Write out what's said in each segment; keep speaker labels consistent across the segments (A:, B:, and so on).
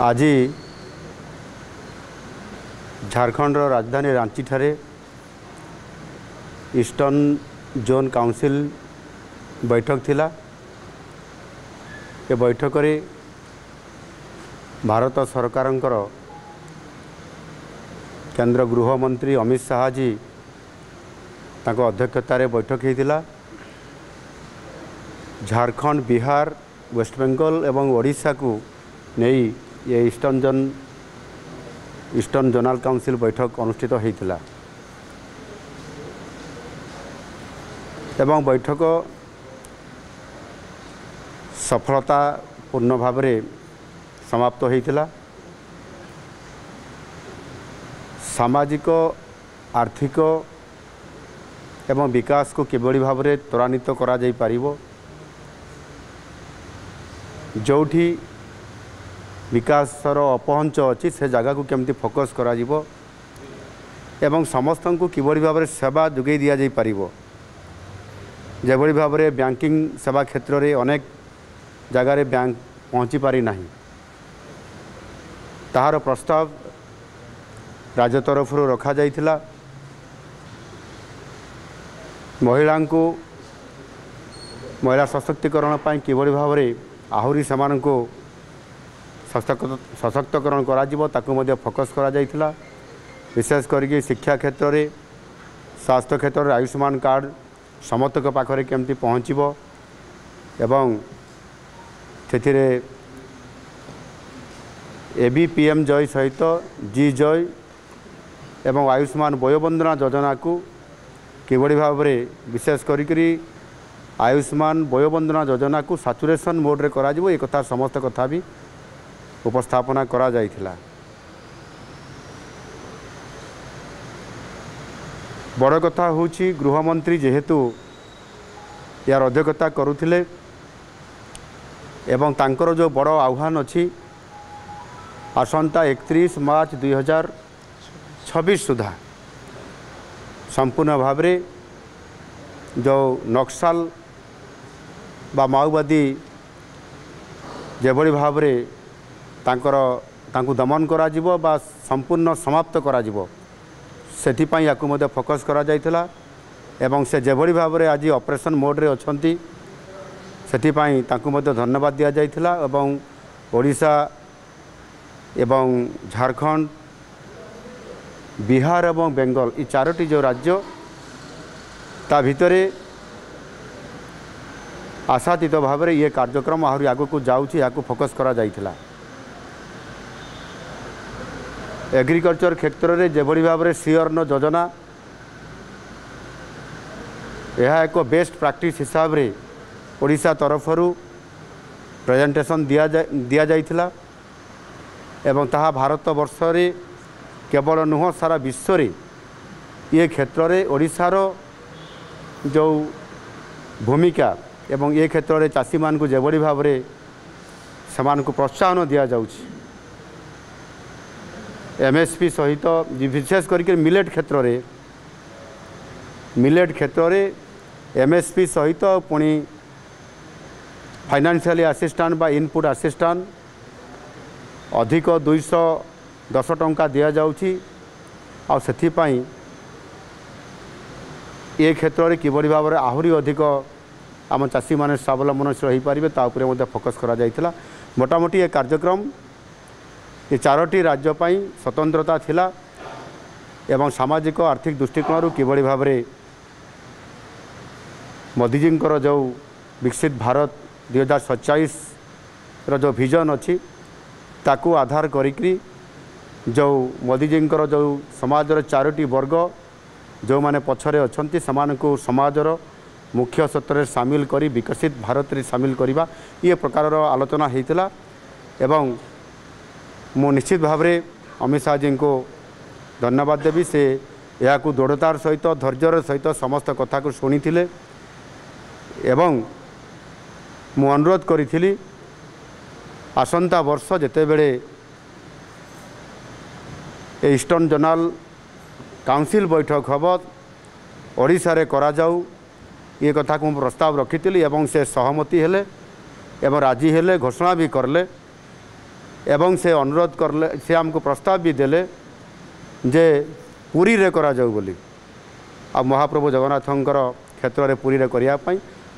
A: आज झारखंड राजधानी रांची ठारे ईस्टर्न जोन काउंसिल बैठक थिला। ये बैठक रे भारत सरकारंकर केंद्र गृह मंत्री अमित शाह जी ताको अध्यक्षतार बैठक होता। झारखंड, बिहार, वेस्ट बेंगल एवं ओडिशा को नहीं ये ईस्टर्न जोनाल काउंसिल बैठक अनुष्ठित होता एवं बैठक सफलतापूर्ण भाव में समाप्त होता। सामाजिक, आर्थिक एवं विकास को किभली भाव में त्वरान्वित करा जाई पारिबो, जोठी विकासर अपहंच अच्छी से जगह को केमती फोकस करा जिवो एवं समस्त को किभली भाव में सेवा जोगै दिया जाई पारिबो। जेभली भाव में बैंकिंग सेवा क्षेत्र में अनेक जगार बैंक पहुँची पारि नाही, ताहार प्रस्ताव राज्य तरफ रखा जाइथिला। महिला सशक्तिकरण पाई किभली भाव में आहुरी सेमान को सशक्तकरण करा जिवो ताकू मध्य फोकस करा जाइथिला। विशेष करके शिक्षा क्षेत्र में, स्वास्थ्य क्षेत्र में आयुष्मान कार्ड समस्त पाखरे केमती पहुँचबो एवं सेथिरे एबीपीएम जय सहित जी जय एवं आयुष्मान वयोवंदना योजना को किभली भाव में विशेष करी आयुष्मान वयोवंदना योजना को सैचुरेशन मोड रे करा जिवो। एक कथा समस्त कथा भी उपस्थापना करा जाइथिला। बड़ कथा होची गृहमंत्री जेहेतु यार अध्यक्षता करुथिले एवं तांकर जो बड़ आह्वान अच्छी आसंता 31 मार्च 2026 सुधा संपूर्ण भाव में जो नक्सल बा माओवादी जेभली भाव में तांको दमन करा जिवो बा संपूर्ण समाप्त करा जिवो सेथिपाई याकू मध्य फोकस करा जाइथिला एवं से जेभली भाव में आज ऑपरेशन मोड रे अछंती सेथिपाई तांको मध्य धन्यवाद दिया जाइथिला। एवं ओडिशा एवं झारखंड, बिहार एवं बेंगल ये चारोटी जो राज्य ता भितरे आशातीत भाव में ये कार्यक्रम आहरी आगू जाऊँगी या फोकस करा जाइथिला। एग्रीकल्चर क्षेत्र में जेभली भाव में सीअर्न योजना यह एक बेस्ट प्रैक्टिस हिसाब रे ओडिशा तरफरू प्रेजेंटेशन दिया जाइथिला एवं ताहा भारत वर्ष रे केवल नुह सारा विश्व रे ये क्षेत्र में ओडिशार जो भूमिका एवं ये क्षेत्र में चाषी मान को जेभली भाव में समान को प्रोत्साहन दिया जाउछि। एमएसपी सहित विशेष करके मिलेट क्षेत्र में एमएसपी सहित पुणी फाइनेंशियल असिस्टेंट बा इनपुट असिस्टेंट अधिक 210 टंका दिया जाउछि। आ सेथिपाई ये क्षेत्र में किभली भाव में आहरी अधिक आम चाषी मैंने स्वावलंबनशील हो पारे ताऊपर मध्य फोकस करा जाइथिला। मोटामोटी ये कार्यक्रम ये चारोटी राज्य पाई स्वतंत्रता थिला एवं सामाजिक आर्थिक दृष्टिकोण किभली भाव में मोदीजींकर जो विकसित भारत 2047 रो विजन अच्छी ताकू आधार करिकरी जो मोदीजींकर जो समाजर चारोटी वर्ग जो माने पछरे अछंती समान को समाजर मुख्य क्षेत्र में सामिल करी विकसित भारत रे सामिल करिबा ये प्रकार आलोचना होता। एवं मु निश्चित भाव में अमित शाह जी को धन्यवाद देवी। से या दृढ़तार सहित धैर्यर सहित समस्त कथा को शुणी एवं मु अनुरोध करी आसंता वर्ष जेतेबेले ईस्टर्न जोनाल काउंसिल बैठक हम ओडिशा रे करा जाऊ ये कथा को प्रस्ताव रखी एवं से सहमति हेले एवं राजी हेले घोषणा भी करले एवं से अनुरोध करले से आमको प्रस्ताव भी देले जे पुरी रे करा जाऊ बोली आ महाप्रभु जगन्नाथंकर क्षेत्र में पुरी रे करिया पई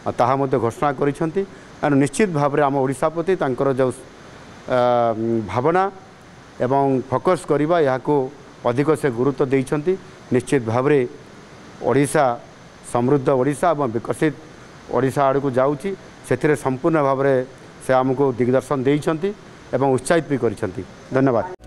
A: ताहा मध्य घोषणा करिसेंती और निश्चित भाव में आम ओडिशा प्रति तांकर जो भावना एवं फोकस करबा याको अधिक से गुरुत्व देइछंती। निश्चित भाव में ओडिशा समृद्ध ओडिशा एवं विकसित ओडिशा आड़ को जाउची से संपूर्ण भाव में से आमको दिग्दर्शन देइछंती एवं उत्साहित भी करिसेंती। धन्यवाद।